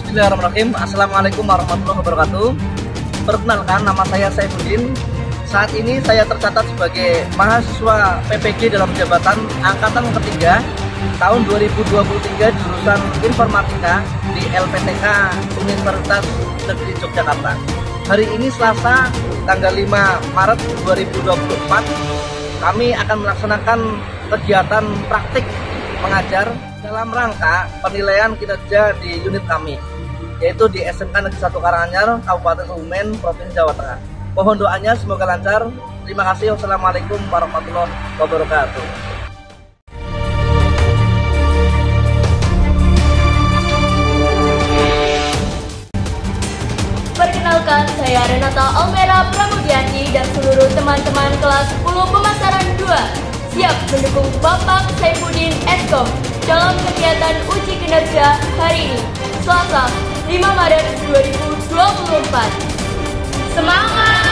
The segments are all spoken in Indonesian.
Bismillahirrahmanirrahim. Assalamualaikum warahmatullahi wabarakatuh. Perkenalkan, nama saya Saifuddin. Saat ini saya tercatat sebagai mahasiswa PPG dalam jabatan angkatan ketiga tahun 2023 jurusan Informatika di LPTK Universitas Negeri Yogyakarta. Hari ini Selasa, tanggal 5 Maret 2024, kami akan melaksanakan kegiatan praktik mengajar dalam rangka penilaian kinerja di unit kami, yaitu di SMK Negeri 1 Karanganyar, Kabupaten Kebumen, Provinsi Jawa Tengah. Mohon doanya semoga lancar. Terima kasih. Wassalamualaikum warahmatullahi wabarakatuh. Perkenalkan, saya Renata Almera Pramudianti dan seluruh teman-teman kelas 10 pemasaran 2 siap mendukung Bapak Saifuddin Eskom dalam kegiatan uji kinerja hari ini, Selasa 5 Maret 2024. Semangat!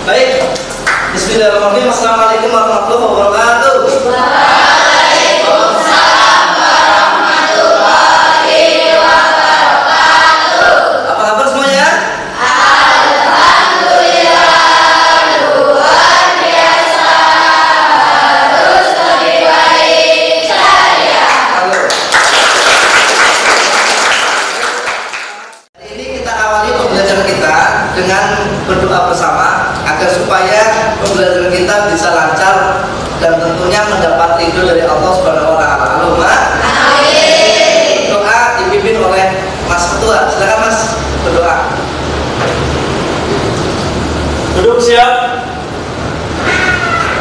Baik, Bismillahirrahmanirrahim. Assalamualaikum warahmatullahi wabarakatuh. Waalaikumsalam warahmatullahi wabarakatuh. Apa kabar semuanya? Alhamdulillah, luar biasa, harus lebih baik saja. Halo. Hari ini kita awali pembelajaran kita dengan berdoa bersama agar supaya pembelajaran kita bisa lancar dan tentunya mendapat ridho dari Allah Subhanahu wa taala. Allahumma amin. Doa dipimpin oleh Mas Ketua. Silakan Mas berdoa. Duduk siap.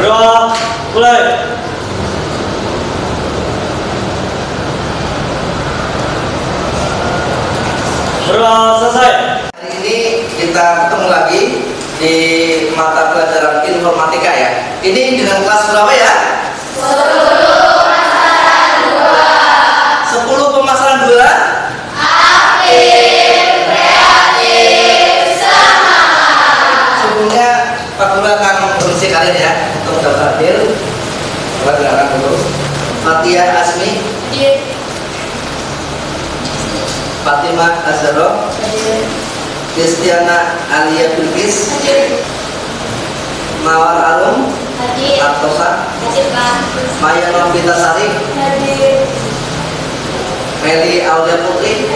Berdoa mulai. Berdoa selesai. Hari ini kita ketemu lagi di mata pelajaran informatika ya. Ini dengan kelas berapa ya? 10 pemasaran 2. Aktif, kreatif, semangat. Sebelumnya Pak Guru akan mengisi kalian ya untuk daftar hadir. Silakan dulu. Fatia Asmi, Fatimah Azharo, Kristiana Alia Bilkis, Mawar Alum, Artosa, Maya Novita Sari, Meli Aulia Putri,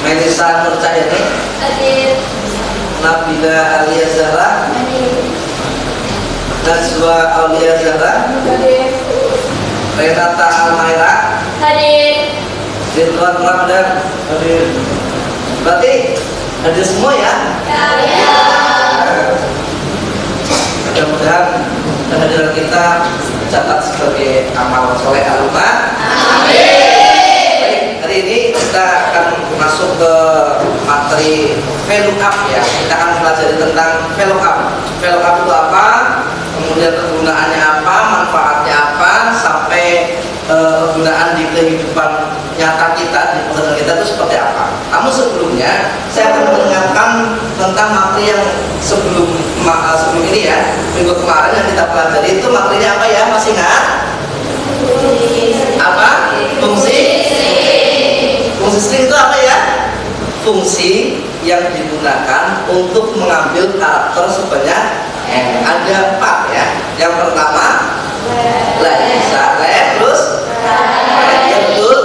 Melisa Nurcayani, Nabila Alia Zahra, Najwa Aulia Zahra, Renata Almaira, Ridwan Ramdan. Berarti hadir semua ya? Mudah-mudahan kehadiran kita catat sebagai amal soleh alumni. Baik, hari ini kita akan masuk ke materi value up ya. Kita akan pelajari tentang value up. Value up itu apa? Kemudian kegunaannya apa? Manfaatnya apa? Sampai kegunaan di kehidupan nyata kita, di pekerjaan kita itu seperti apa. Namun sebelumnya saya akan mengingatkan tentang materi yang sebelum ini ya, minggu kemarin yang kita pelajari itu materinya apa ya? Masih ingat? Apa? Fungsi string itu apa ya? Fungsi yang digunakan untuk mengambil karakter sebanyak ada 4 ya. Yang pertama, bisa, terus, ya betul.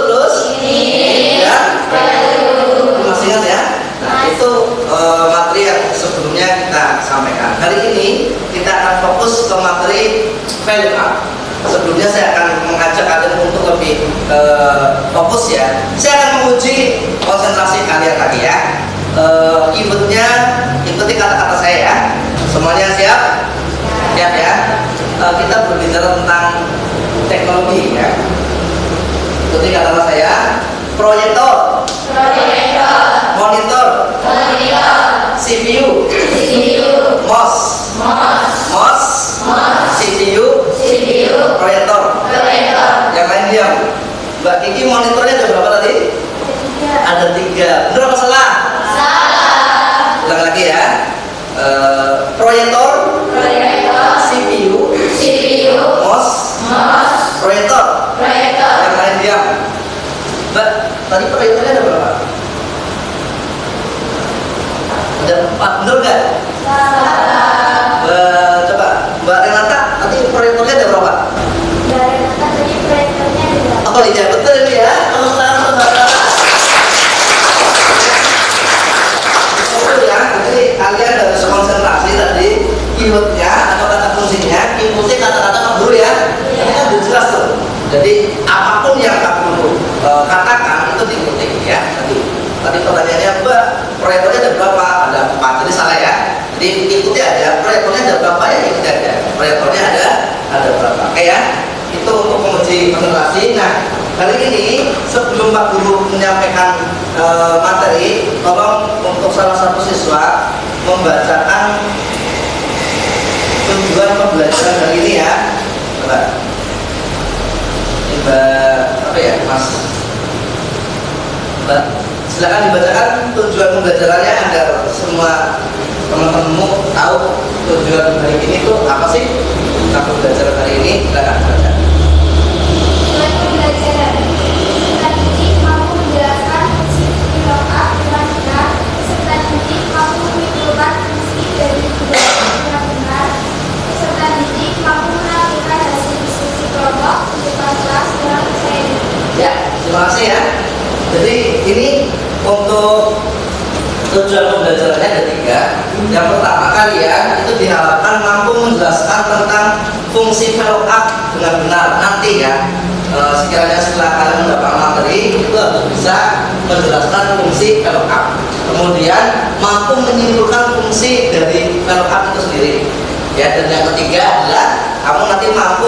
lebih fokus ya. Saya akan menguji konsentrasi kalian lagi ya. Keywordnya ikuti kata-kata saya ya. Semuanya siap? Siap ya. Kita berbicara tentang teknologi ya. Ikuti kata-kata saya. Proyektor, monitor, CPU, mouse, CPU, proyektor. Yang lain diam. Mbak Kiki, monitornya ada berapa tadi? Ada 3. Benar apa salah? Ulang lagi ya. Proyektor, CPU, mouse, proyektor. Yang lain diam. Mbak, tadi proyektornya ada berapa? Ada 4, benar nggak? Coba Mbak Renata, tadi proyektornya ada berapa? Oh iya, betul ini ya. Tepuk tangan untuk Mbak Renata. Betul ya, jadi kalian harus konsentrasi tadi keywordnya atau kata kuncinya, ikuti kata-kata kamu dulu ya. Ini kan udah jelas tuh. Jadi apapun yang kamu katakan itu diikuti ya. Tadi pertanyaannya, Mbak, proyektornya ada berapa? Ada 4, jadi salah ya. Jadi ikuti aja, proyektornya ada berapa ya, ikuti aja. Proyektornya ada berapa? Oke ya. Itu untuk menguji konsentrasi. Nah, kali ini sebelum Pak Guru menyampaikan materi, tolong untuk salah satu siswa membacakan tujuan pembelajaran kali ini ya. Coba. Apa ya, Mas? Mbak, silakan dibacakan tujuan pembelajarannya agar semua teman-temanmu tahu tujuan hari ini itu apa sih? Kita belajar hari ini, silakan baca. Tujuan pembelajaran peserta didik mampu menjelaskan fungsi kilowatt dengan benar. Peserta didik mampu menyimpulkan fungsi dari kilowatt dengan benar. Peserta didik mampu menampilkan hasil diskusi kelompok di depan kelas dalam saya. Ya, terima kasih ya. Jadi ini untuk tujuan pembelajarannya ada 3. Yang pertama, kalian itu diharapkan mampu menjelaskan tentang fungsi follow up dengan benar nanti ya. Sekiranya setelah kalian mendapatkan materi itu harus bisa menjelaskan fungsi follow up. Kemudian mampu menyimpulkan fungsi dari follow up itu sendiri. Ya, dan yang ketiga adalah kamu nanti mampu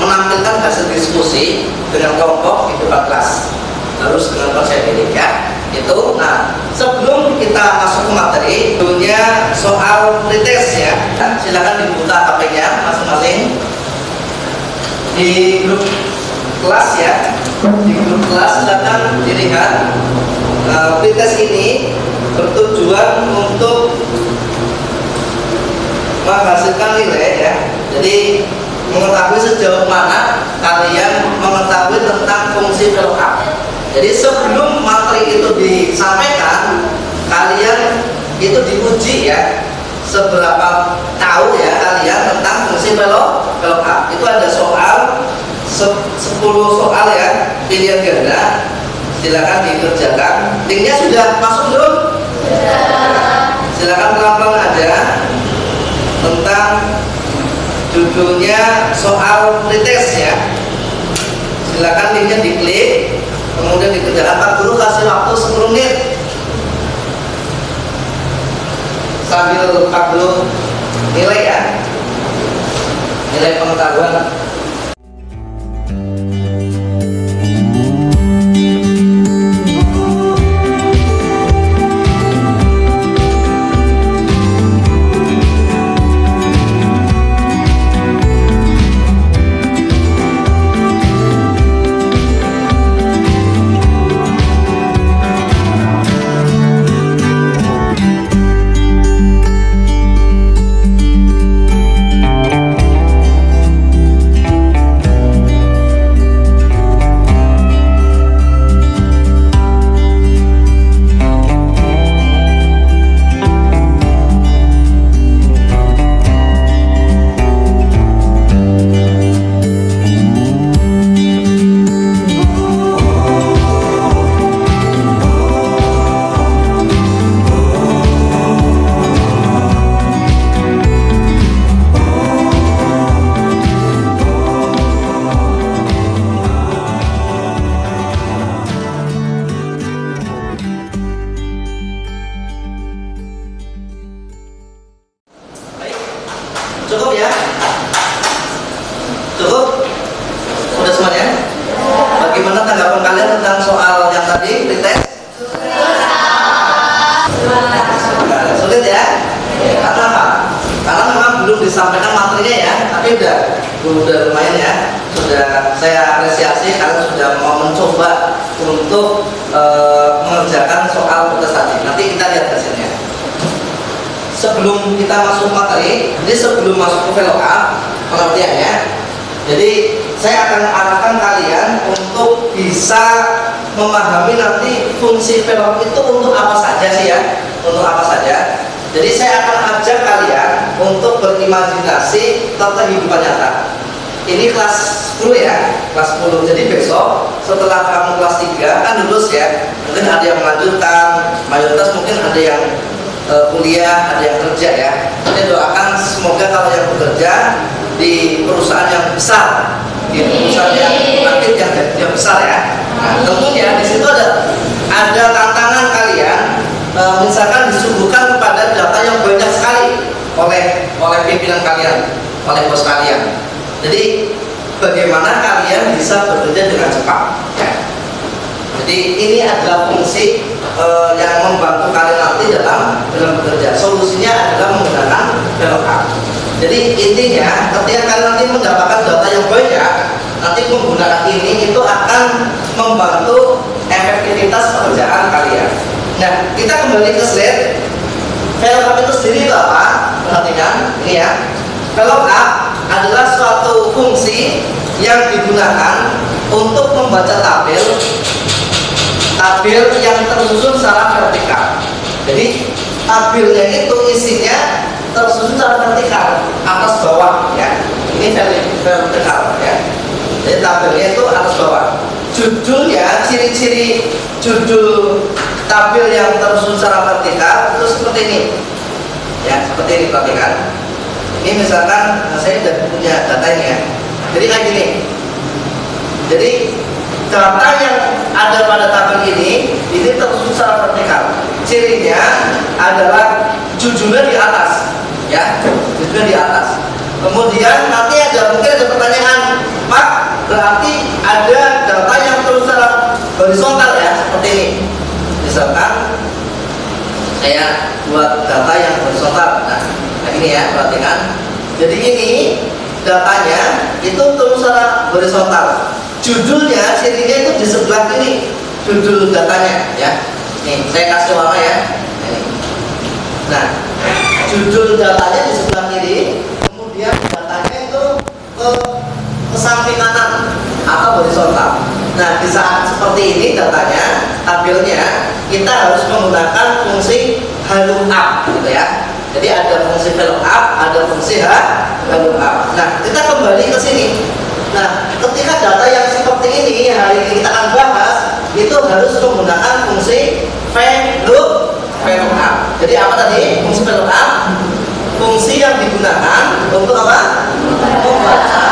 menampilkan hasil diskusi dengan kelompok di depan kelas. Harus dengan konsep ini ya. Itu. Nah, sebelum kita masuk ke materi, dulunya soal pretest ya. Nah, silakan dibuka HP-nya masing-masing di grup kelas ya. Di grup kelas silakan dilihat. Pretest ini bertujuan untuk menghasilkan nilai ya. Jadi mengetahui sejauh mana kalian mengetahui tentang fungsi follow up. Jadi sebelum materi itu disampaikan, kalian itu diuji ya, seberapa tahu ya kalian tentang fungsi follow up. Itu ada soal 10 soal ya, pilihan ganda. Silakan dikerjakan. Linknya sudah masuk belum? Silakan pelan-pelan aja. Tentang judulnya soal pretest ya. Silakan linknya diklik. Kemudian dikerjakan. Pak Guru kasih waktu 10 menit sambil Pak Guru nilai ya, nilai pengetahuan. saya apresiasi kalian sudah mau mencoba untuk mengerjakan soal tugas tadi. Nanti kita lihat hasilnya. Sebelum kita masuk materi, jadi sebelum masuk ke VLOOKUP pengertiannya, jadi saya akan arahkan kalian untuk bisa memahami nanti fungsi VLOOKUP itu untuk apa saja sih ya, untuk apa saja. Jadi saya akan ajak kalian untuk berimajinasi ke kehidupan nyata. Ini kelas 10 ya, kelas 10. Jadi besok setelah kamu kelas 3 kan lulus ya, mungkin ada yang melanjutkan, mayoritas mungkin ada yang kuliah, ada yang kerja ya. Saya doakan semoga kalau yang bekerja di perusahaan yang besar, di perusahaan yang besar ya. Nah, tentunya di situ ada tantangan kalian, misalkan disuguhkan kepada data yang banyak sekali oleh pimpinan kalian, oleh bos kalian. Jadi bagaimana kalian bisa bekerja dengan cepat ya. Jadi ini adalah fungsi yang membantu kalian nanti dalam bekerja. Solusinya adalah menggunakan VLOOKUP. Jadi intinya ketika kalian nanti mendapatkan data yang banyak, nanti menggunakan ini itu akan membantu efektivitas pekerjaan kalian. Nah, kita kembali ke slide. VLOOKUP itu sendiri itu apa? Perhatikan ini ya. VLOOKUP adalah suatu fungsi yang digunakan untuk membaca tabel yang tersusun secara vertikal. Jadi tabelnya itu isinya tersusun secara vertikal, atas bawah ya. Ini vertikal ya. Jadi tabelnya itu atas bawah. Judulnya, ciri-ciri judul tabel yang tersusun secara vertikal itu seperti ini. Ya, seperti ini perhatikan. Ini misalkan saya sudah punya datanya ya. Jadi kayak gini. Jadi data yang ada pada tabel ini tersusun secara vertikal. Cirinya adalah judulnya di atas, ya, judulnya di atas. Kemudian nanti mungkin ada pertanyaan, Pak, berarti ada data yang tersusun secara horizontal ya, seperti ini. Misalkan saya buat data yang horizontal. Nah ini ya, perhatikan. Jadi ini datanya itu terus secara horizontal. Judulnya, cirinya itu di sebelah kiri, judul datanya ya. Nih, saya kasih warna ya. Ini. Nah, judul datanya di sebelah kiri, kemudian datanya itu ke samping kanan atau horizontal. Nah, di saat seperti ini datanya, tabelnya, kita harus menggunakan fungsi VLOOKUP gitu ya. Jadi ada fungsi VLOOKUP, ada fungsi VLOOKUP. Nah, kita kembali ke sini. Nah, ketika data yang seperti ini hari ini kita akan bahas, itu harus menggunakan fungsi VLOOKUP. Jadi apa tadi? Fungsi VLOOKUP, fungsi yang digunakan untuk apa? Membaca.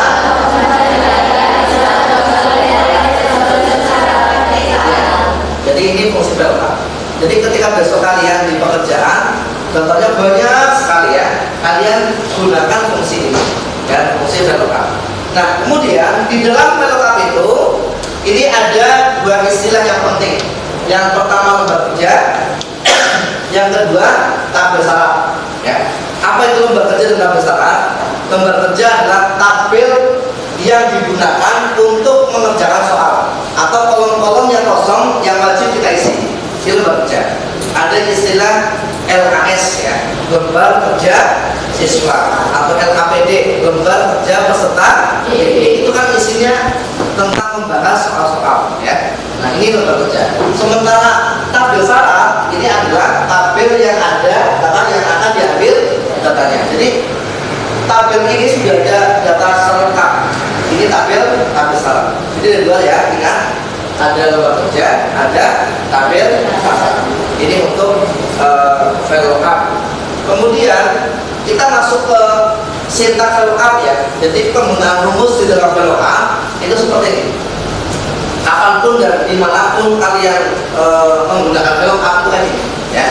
Jadi ini fungsi VLOOKUP. Jadi ketika besok kalian di pekerjaan, datanya banyak sekali ya, kalian gunakan fungsi ini, ya, fungsi VLOOKUP. Nah, kemudian di dalam VLOOKUP itu, ini ada dua istilah yang penting. Yang pertama lembar kerja, yang kedua tabel syarat. Ya. Apa itu lembar kerja dan tabel syarat? Lembar kerja adalah tabel yang digunakan untuk mengerjakan soal atau kolom-kolom yang kosong yang wajib kita isi. Itu lembar kerja. Ada istilah LKS ya, lembar kerja siswa, atau LKPD, lembar kerja peserta didik. Itu kan isinya tentang membahas soal-soal ya. Nah, ini lembar kerja. Sementara tabel syarat ini adalah tabel yang ada data yang akan diambil datanya. Jadi tabel ini sudah ada data selengkap. Ini tabel syarat. Jadi ada dua ya, ingat, ada lembar kerja, ada tabel syarat. Ini untuk VLOOKUP. Kemudian kita masuk ke sintaks VLOOKUP ya. Jadi penggunaan rumus di dalam VLOOKUP itu seperti ini. Kapanpun dan dimanapun kalian menggunakan VLOOKUP itu kan ini ya.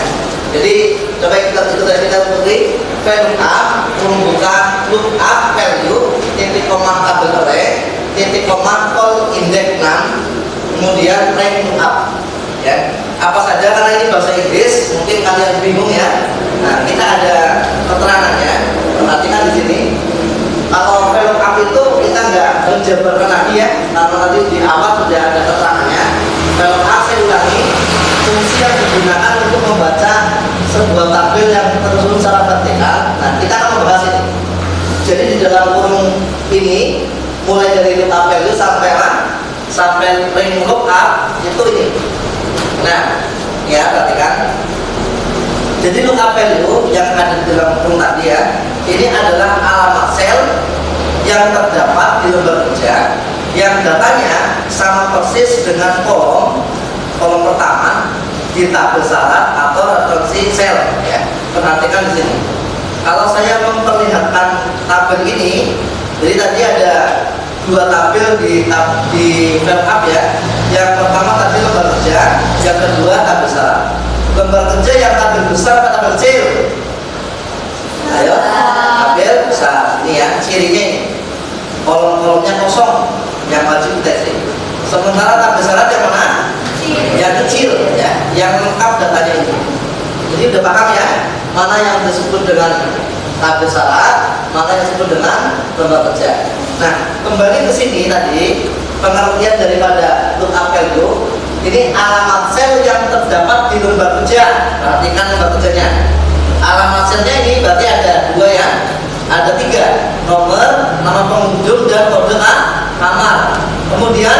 Jadi coba kita seperti VLOOKUP membuka lookup value titik koma tabel array titik koma call index 6 kemudian rank lookup ya. Apa saja karena ini bahasa Inggris mungkin kalian bingung ya. Nah, kita ada keterangannya. Perhatikan di sini. Kalau velg up itu kita nggak menjabarkan lagi ya, karena tadi di awal sudah ada keterangannya. Velg up saya ulangi, fungsi yang digunakan untuk membaca sebuah tabel yang tersusun secara vertikal. Nah, kita akan membahas ini. Jadi di dalam kurung ini, mulai dari lookup value sampai ring lookup itu ini. Nah, ya perhatikan. Jadi lookup value yang ada di dalam kurung tadi ya, ini adalah alamat sel yang terdapat di lembar kerja yang datanya sama persis dengan kolom pertama di tabel syarat atau referensi sel ya. Perhatikan di sini. Kalau saya memperlihatkan tabel ini, jadi tadi ada dua tabel di velg up ya. Yang pertama tadi lembar kerja, yang kedua tabel syarat. Lembar kerja yang tabel besar atau tabel kecil? Ayo, tabel besar. Ini ya, cirinya ini. Kolom-kolomnya kosong, yang wajib dites. Sementara tabel syarat yang mana? Yang kecil ya, yang lengkap datanya ini. Jadi udah paham ya, mana yang disebut dengan tabel syarat, mana yang disebut dengan lembar kerja. Nah, kembali ke sini tadi, pengertian daripada lookup value. Ini alamat sel yang terdapat di lembar kerja. Perhatikan lembar kerjanya. Alamat selnya ini berarti ada dua ya, ada tiga, nomor, nama pengunjung dan kode kamar. Kemudian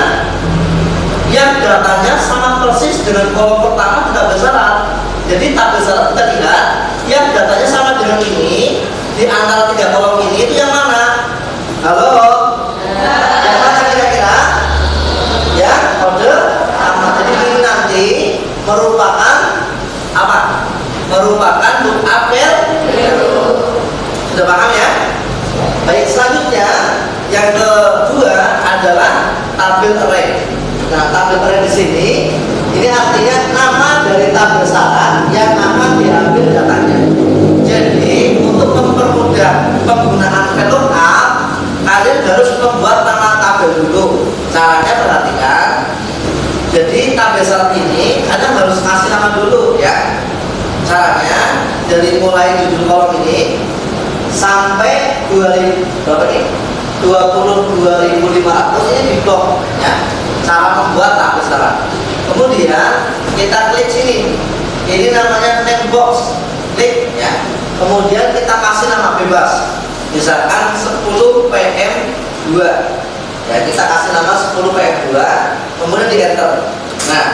yang datanya sama persis dengan kolom pertama di tabel syarat. Jadi tabel syarat kita lihat, yang datanya sama dengan ini di antara tiga kolom ini itu yang mana? Halo? Yang mana kira-kira? Ya, kode kamar. Jadi ini nanti merupakan apa? Merupakan lookup value. Sudah paham ya? Baik, selanjutnya yang kedua adalah tabel array. Nah, tabel array di sini ini artinya nama dari tabel syarat yang akan diambil datanya. Jadi untuk mempermudah penggunaan VLOOKUP, kalian harus membuat nama tabel dulu. Caranya perhatikan. Jadi tabel syarat ini kalian harus kasih nama dulu ya. Caranya dari mulai judul kolom ini sampai 2000 berapa nih? 22.500 ini di blok ya. Cara membuat tabel syarat. Kemudian kita klik sini. Ini namanya name box. Klik ya. Kemudian kita kasih nama bebas. Misalkan 10 PM2. Ya, kita kasih nama 10 PM2. Kemudian di enter. Nah,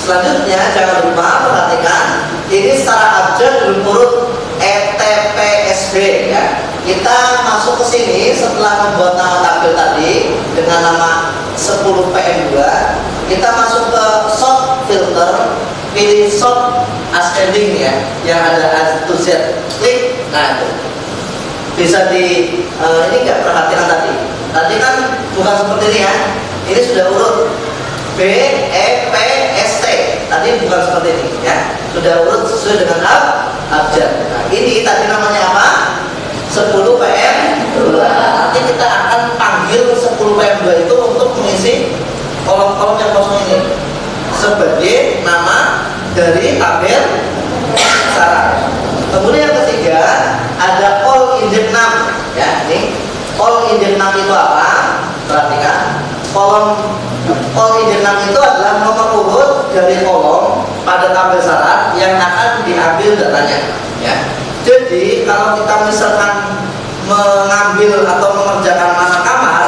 selanjutnya jangan lupa perhatikan ini secara abjad belum urut ETPSB ya. Kita masuk ke sini setelah membuat nama tabel tadi dengan nama 10 PM2, kita masuk ke sort filter, pilih sort ascending ya, yang ada A to Z, klik. Nah itu bisa ini nggak perhatian tadi. Tadi kan bukan seperti ini ya. Ini sudah urut B E P S T. Tadi bukan seperti ini ya. Sudah urut sesuai dengan abjad. Nah, ini tadi namanya apa? 10 PM2. Nanti kita akan panggil 10 PM2 itu untuk mengisi kolom-kolom yang kosong ini sebagai nama dari tabel syarat. Kemudian yang ketiga ada all index 6 ya. Ini all index 6 itu apa? Perhatikan. All index 6 itu adalah nomor urut dari kolom pada tabel syarat yang akan diambil datanya ya. Jadi kalau kita misalkan mengambil atau mengerjakan mana kamar,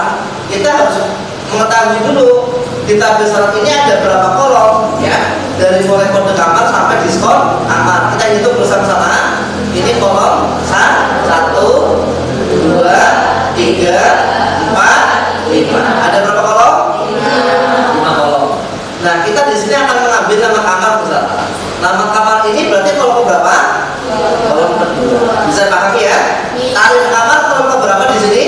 kita harus mengetahui dulu di tabel syarat ini ada berapa kolom ya, dari mulai kode kamar sampai diskon kamar. Kita hitung bersama-sama. Ini kolom 1, 2, 3, 4, 5. Ada berapa kolom? 5 kolom. Nah, kita di sini akan mengambil nama kamar bersama. Nama kamar ini berarti kolom berapa? Kolom kedua. Bisa pahami ya? Tarif kamar kolom berapa di sini?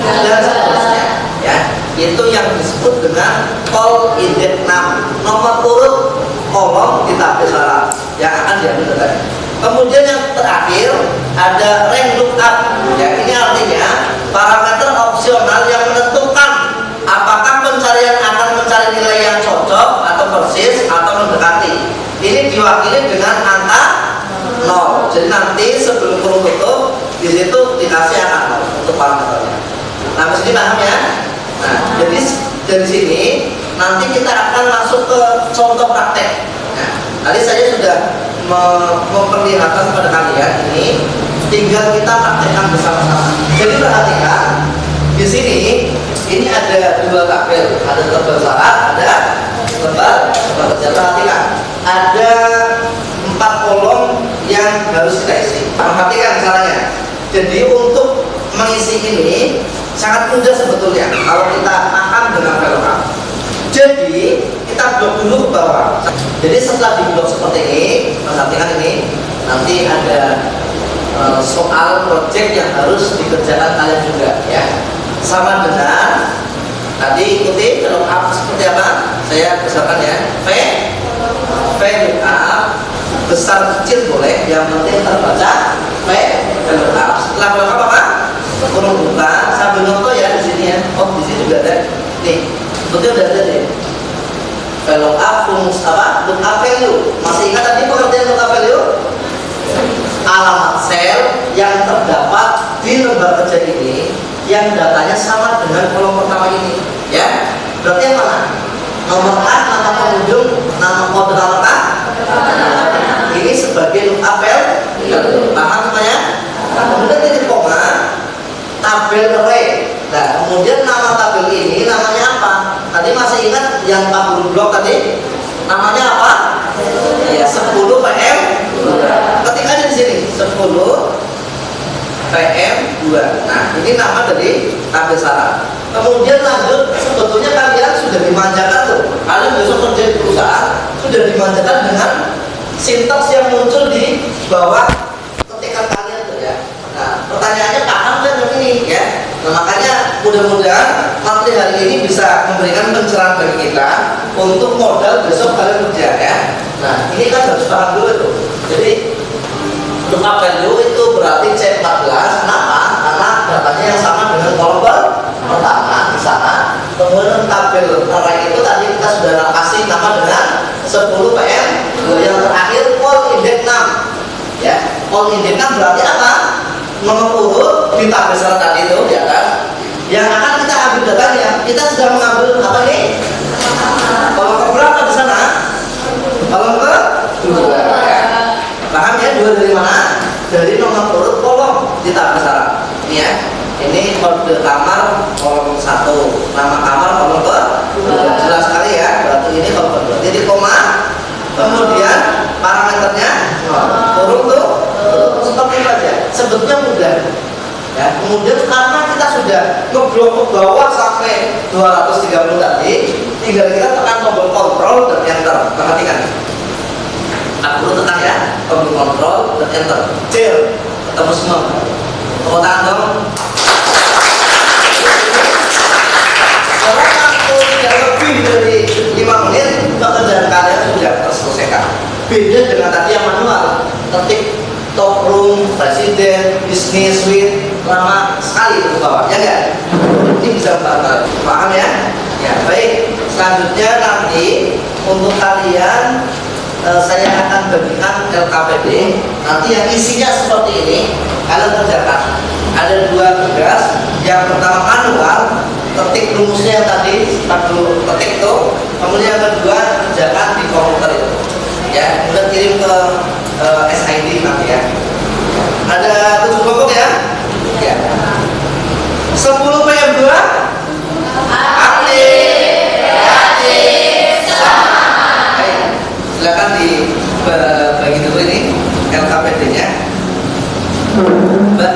Dan seterusnya ya. Itu yang disebut dengan call index 6, nomor urut kolom di tabel syarat yang akan diambil tadi. Kemudian yang terakhir ada rank lookup ya. Ini artinya parameter opsional yang menentukan apakah pencarian akan mencari nilai yang cocok atau persis atau mendekati. Ini diwakili dengan angka 0. Jadi nanti sebelum kurung tutup di situ dikasih angka 0 untuk parameter. Dari sini nanti kita akan masuk ke contoh praktek. Nah, tadi saya sudah memperlihatkan kepada kalian ini, tinggal kita praktekkan bersama-sama. Jadi perhatikan di sini, ini ada dua tabel, ada tabel syarat, ada tabel kerja. Perhatikan, ada 4 kolom yang harus kita isi. Perhatikan caranya. Jadi untuk mengisi ini sangat mudah sebetulnya kalau kita paham dengan VLOOKUP. Jadi kita blok dulu ke bawah. Jadi setelah di blok seperti ini, perhatikan ini, nanti ada soal project yang harus dikerjakan kalian juga ya. Sama dengan tadi ikuti VLOOKUP seperti apa? Saya besarkan ya. VLOOKUP besar kecil boleh, yang penting terbaca VLOOKUP. Setelah VLOOKUP apa? Kurung buka sambil nonton ya di sini ya. Oh di sini juga ada. Nih, betul udah ada deh. VLOOKUP rumus apa? Lookup value. Masih ingat tadi pengertian lookup value? Alamat sel yang terdapat di lembar kerja ini yang datanya sama dengan kolom pertama ini, ya. Berarti yang mana? Nomor A, nama pengunjung, nama kode alamat A. Ini sebagai lookup value. Paham semuanya? Kemudian titik koma, tabel array. Nah, kemudian nama tabel ini namanya apa? Tadi masih ingat yang 40 blok tadi? Namanya apa? Ya, 10 PM. Ketik aja di sini 10 PM2. Nah, ini nama dari tabel syarat. Kemudian lanjut, sebetulnya kalian sudah dimanjakan tuh. Kalian besok kerja di perusahaan sudah dimanjakan dengan sintaks yang muncul di bawah ketikan kalian tuh ya. Nah, pertanyaannya paham kan ini ya? Nah, makanya mudah-mudahan materi hari ini bisa memberikan pencerahan bagi kita untuk modal besok kalian kerja ya. Nah, ini kan harus paham dulu tuh. Jadi lookup value itu berarti C14. Kenapa? Karena datanya yang sama dengan kolom pertama di sana. Kemudian tabel array itu tadi kita sudah kasih nama dengan 10 PM. Yang terakhir call index 6. Ya, call index 6 berarti apa? Nomor urut di tabel syarat tadi itu di atas. Yang akan kita ambil datanya, kita sudah mengambil apa nih? Kolom keberapa di sana? Kolom kedua. Ya. Paham ya? 2 dari mana? Dari nomor urut kolom di tabel syarat. Ini ya. Ini kode kamar kolom 1, nama kamar kolom kedua. Jelas sekali ya. Berarti ini kolom kedua. Titik koma. Kemudian parameternya kurung tuh seperti itu aja. Sebetulnya mudah. Ya, kemudian karena kita sudah ngeblok ke bawah sampai 230 tadi, tinggal kita tekan tombol kontrol dan enter. Perhatikan. Aku tekan ya, tombol kontrol dan enter. Cil, ketemu semua. Tepuk tangan dong. Kalau waktu tidak lebih dari 5 menit, pekerjaan kalian sudah terselesaikan. Beda dengan tadi yang manual, ketik top room, presiden, bisnis, suite, lama sekali ke bawah, ya enggak? Ini bisa banget, paham ya? Ya, baik. Selanjutnya nanti untuk kalian saya akan bagikan LKPD. Nanti yang isinya seperti ini, kalian kerjakan. Ada 2 tugas. Yang pertama manual, ketik rumusnya yang tadi 40 ketik itu. Kemudian yang kedua kerjakan di komputer itu. Ya, kemudian kirim ke SID nanti ya. Ada 7 kelompok ya? Ya. 10 PM2 aktif sama. Silakan dibagi dulu ini LKPD-nya. Mbak.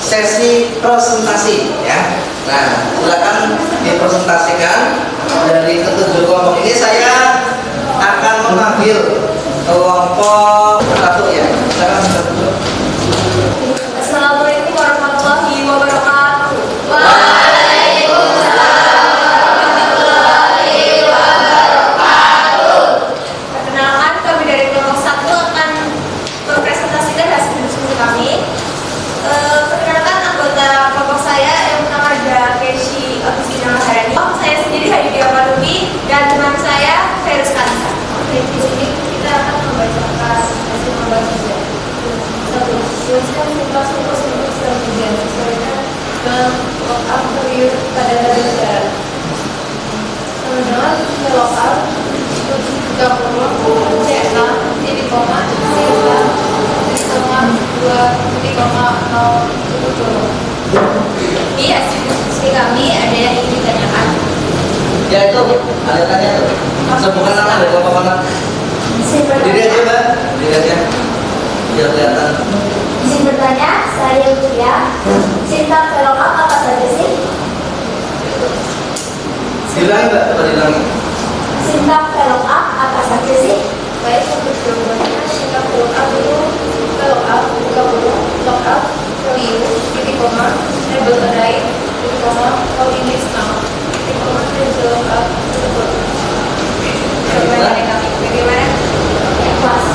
sesi presentasi ya. Nah, silakan dipresentasikan. Dari ketujuh kelompok ini saya akan memanggil kelompok satu ya. Silakan satu. Assalamualaikum warahmatullahi wabarakatuh. Perkenalkan, kami dari kelompok 1 akan mempresentasikan hasil diskusi kami. Perkenalkan anggota kelompok saya yang pertama ada Keshi Agustina Maharani. Saya sendiri Hadidia Maluki dan teman saya Ferus Kansa. Di sini kita akan membacakan hasil pembahasan. Jelaskan tugas untuk strategi sesuaikan dengan lokal periode pada negara. Dengan lokal 30 CA titik koma CA titik koma 2 titik koma 0 Di hasil diskusi kami ada yang ingin ditanyakan. Ya itu, ada tanya tuh. Sebutkan nama dari kelompok mana? Diri aja mbak, diri aja. Biar kelihatan. Izin bertanya, saya Yulia. Sintak belok apa saja sih? Diulangi mbak, coba diulangi. Sintak belok apa saja sih? Baik, untuk jawabannya kita belok up dulu. Belok up 30 belok up value titik koma label terkait titik koma call index now titik koma dan belok up titik koma. Jawabannya dari kami bagaimana? Pas.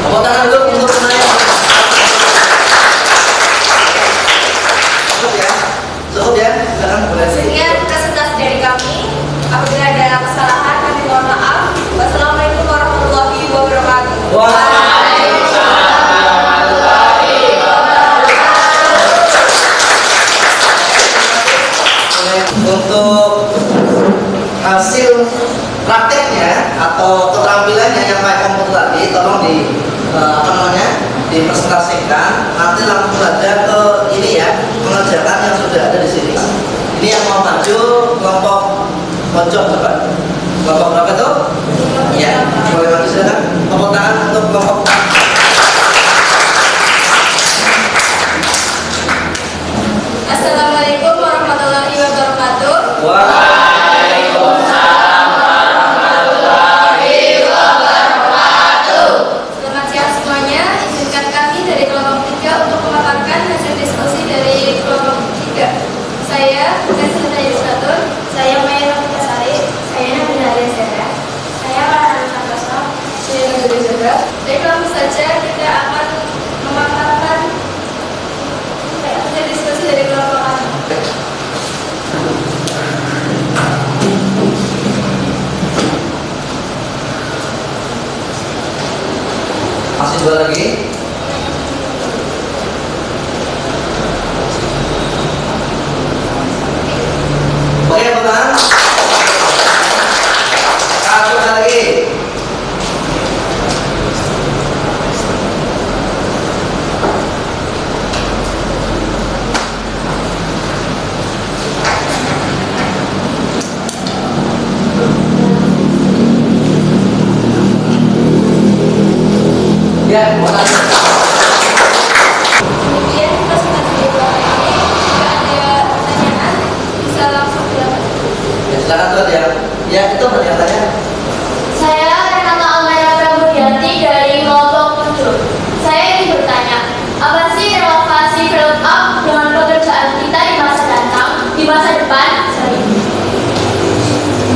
Tepuk tangan dulu untuk penanya. Cukup ya, cukup ya. Silakan boleh. Sekian presentasi dari kami. Apabila ada kesalahan kami mohon maaf. Wassalamualaikum warahmatullahi wabarakatuh. Untuk hasil prakteknya atau keterampilannya yang pakai komputer tadi, tolong dipresentasikan. Nanti langsung saja ke ini ya, mengerjakan yang sudah ada di sini. Ini yang mau maju kelompok pojok coba. Kelompok berapa tuh? Ya, boleh maju silakan. Tepuk tangan untuk kelompok. Assalamualaikum warahmatullahi wabarakatuh. Waalaikumsalam warahmatullahi wabarakatuh. Selamat siang semuanya. Izinkan kami dari kelompok 3 untuk memaparkan hasil diskusi dari kelompok 3. Saya Presiden Ilustrator. Saya Maya Novitasari. Saya Nabila Aliasera. Saya Farhana Santoso. Saya Nabila Zahra. Jadi langsung saja kita akan memaparkan hasil diskusi dari kelompok kami. Masih dua lagi. Oke, teman. Satu lagi. Ya, makasih. Kemudian presentasi dari kelompok ini jika ada pertanyaan bisa langsung dilakukan. Ya, silakan tuh ya. Ya, itu yang tanya. Saya Renata Almera Pramudianti dari kelompok 7. Saya ingin bertanya, apa sih relevasi film up dengan pekerjaan kita di masa datang, di masa depan?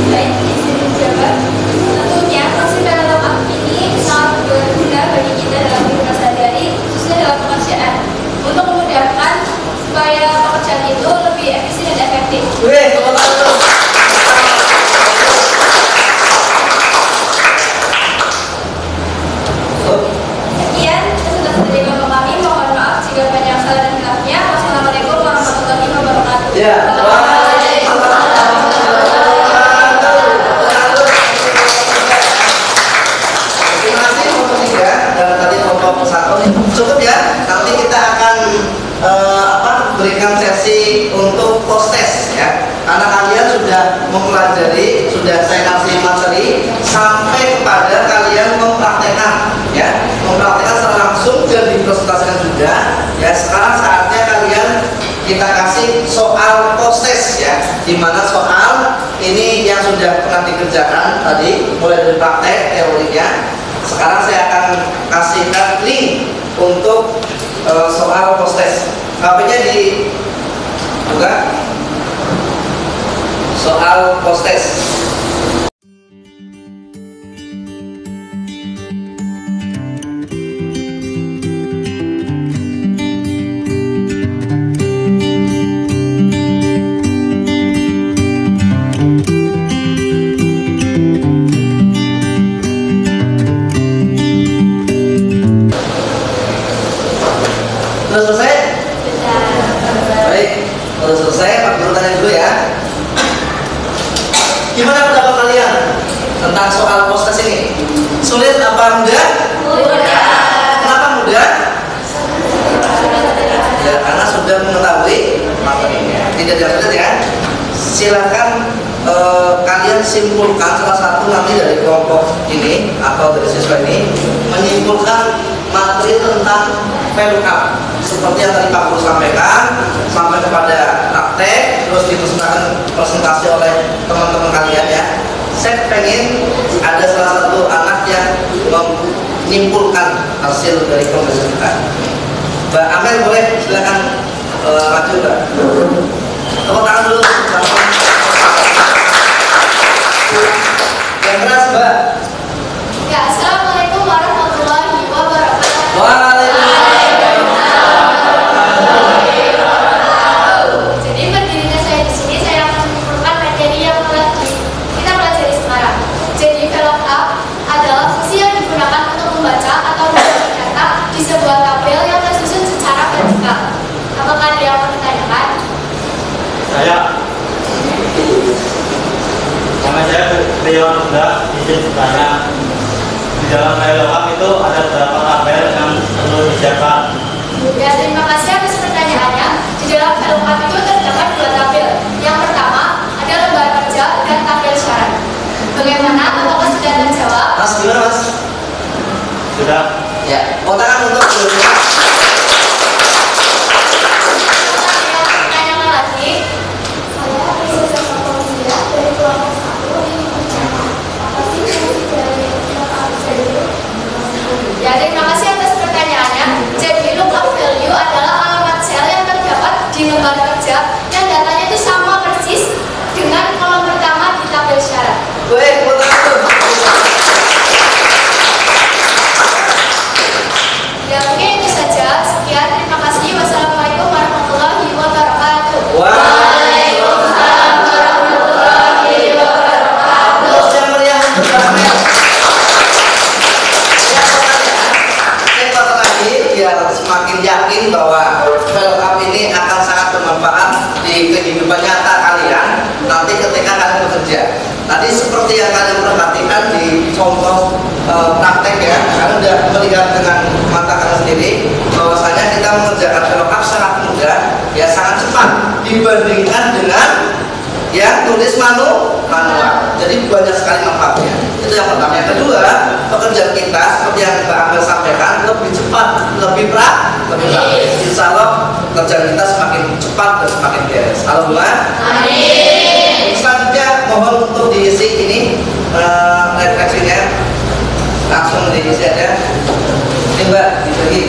Baik, izin menjawab. Tentunya proses dalam up ini sangat berguna bagi kita dalam kehidupan sehari-hari, khususnya dalam pekerjaan, untuk memudahkan supaya pekerjaan itu lebih efisien dan efektif. Wih, tepuk tangan dulu. Sekian presentasi dari kelompok kami. Mohon maaf jika banyak salah dan hilafnya. Wassalamualaikum warahmatullahi wabarakatuh. Ya, terima kasih kelompok 3 dan tadi kelompok 1. Cukup ya. Nanti kita akan berikan sesi untuk post test ya. Karena kalian sudah mempelajari, sudah saya kasih materi sampai kepada kalian mempraktekkan ya, mempraktekkan secara langsung dan dipresentasikan juga. Ya, sekarang saatnya kalian tadi, mulai dari praktek teorinya. Sekarang saya akan kasihkan link untuk soal post-test. HP-nya dibuka. Soal post-test. Sudah selesai? Baik, sudah selesai. Pak Guru tanya dulu ya. Gimana pendapat kalian tentang soal post-test ini? Sulit apa mudah? Mudah. Kenapa mudah? Ya, karena sudah mengetahui materinya. Tidak sulit ya. Silakan kalian simpulkan salah satu nanti dari kelompok ini atau dari siswa ini menyimpulkan materi tentang VLOOKUP seperti yang tadi Pak Guru sampaikan sampai kepada praktek, terus dipresentasikan presentasi oleh teman-teman kalian ya. Saya pengen ada salah satu anak yang menyimpulkan hasil dari pembahasan kita. Mbak Amel boleh silakan maju Mbak. Tepuk tangan dulu. Yang keras Mbak. Ya, Assalamualaikum warahmatullahi wabarakatuh. Jadi berdirinya saya di sini, saya akan menyimpulkan materi yang kita pelajari sekarang. Jadi VLOOKUP adalah fungsi yang digunakan untuk membaca atau mencari data di sebuah tabel yang tersusun secara vertikal. Apakah ada yang mau ditanyakan? Saya. Nama saya Rion Bunda, izin bertanya. Di dalam VLOOKUP itu ada berapa tabel yang perlu disiapkan? Ya, terima kasih atas pertanyaannya. Di dalam VLOOKUP itu terdapat dua tabel. Yang pertama ada lembar kerja dan tabel syarat. Bagaimana? Apakah sudah terjawab? Mas gimana Mas? Sudah. Ya, mau tangan untuk dulu. Pertanyaan lagi. Saya Prinsesa Fauzia dari kelompok 1 ingin bertanya, apa sih fungsi dari lookup value? Ya, terima kasih atas pertanyaannya. Jadi lookup value adalah alamat sel yang terdapat di lembar kerja yang datanya itu sama persis dengan kolom pertama di tabel syarat. Baik, mau tangan dulu. Ya, mungkin itu saja. Sekian, terima kasih. Wassalamualaikum warahmatullahi wabarakatuh. Waalaikumsalam warahmatullahi wabarakatuh. Terus yang meriah untuk Mbak Amel. Saya kata lagi biar semakin yakin bahwa VLOOKUP ini akan sangat bermanfaat di kehidupan nyata kalian nanti ketika kalian bekerja. Tadi seperti yang kalian perhatikan di contoh praktek ya, kalian sudah melihat dengan mata kalian sendiri bahwasanya kita mengerjakan VLOOKUP sangat mudah, ya sangat cepat dibandingkan dengan yang tulis manual. Jadi banyak sekali manfaatnya. Itu yang pertama. Yang kedua, pekerjaan kita seperti yang Mbak Amel sampaikan lebih cepat, lebih praktis. Insya Allah pekerjaan kita semakin cepat dan semakin beres. Alhamdulillah. Amin. Selanjutnya mohon untuk diisi ini refleksinya langsung diisi aja. Ini Mbak dibagi.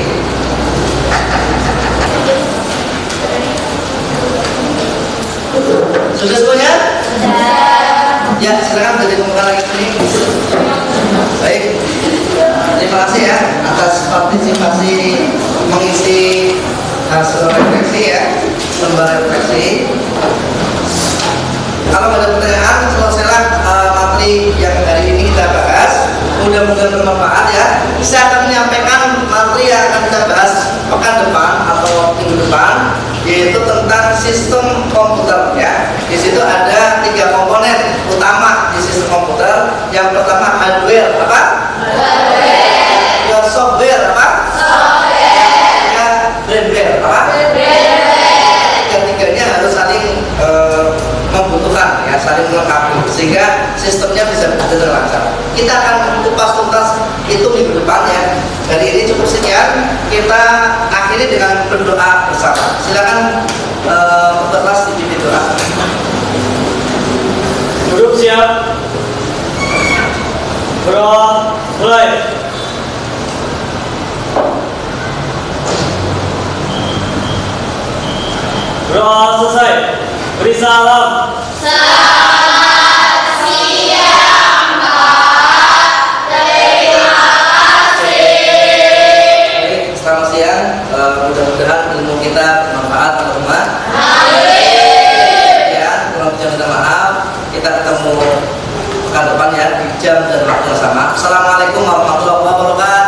Sudah semuanya? Ya, silakan jadi ditemukan lagi sini. Baik. Terima kasih ya atas partisipasi mengisi hasil refleksi ya, lembar refleksi. Kalau ada pertanyaan, selesailah materi yang hari ini kita bahas. Mudah-mudahan bermanfaat ya. Saya akan menyampaikan materi yang akan kita bahas pekan depan atau minggu depan, yaitu tentang sistem komputer ya. Di situ ada 3 komponen utama di sistem komputer. Yang pertama hardware apa? Hardware. Yang software apa? Software. Yang firmware apa? Tiga-tiganya harus saling membutuhkan ya, saling melengkapi sehingga sistemnya bisa berjalan lancar. Kita akan kupas tuntas itu minggu depan ya. Hari ini cukup sekian, kita akhiri dengan berdoa bersama. Silakan kelas dipimpin doa. Duduk siap. Doa selesai. Beri salam. Selamat siang, mudah-mudahan ilmu kita bermanfaat teman-teman. Ya, kurang lebih minta maaf. Kita ketemu pekan depan ya di jam dan waktu yang sama. Assalamualaikum warahmatullahi wabarakatuh.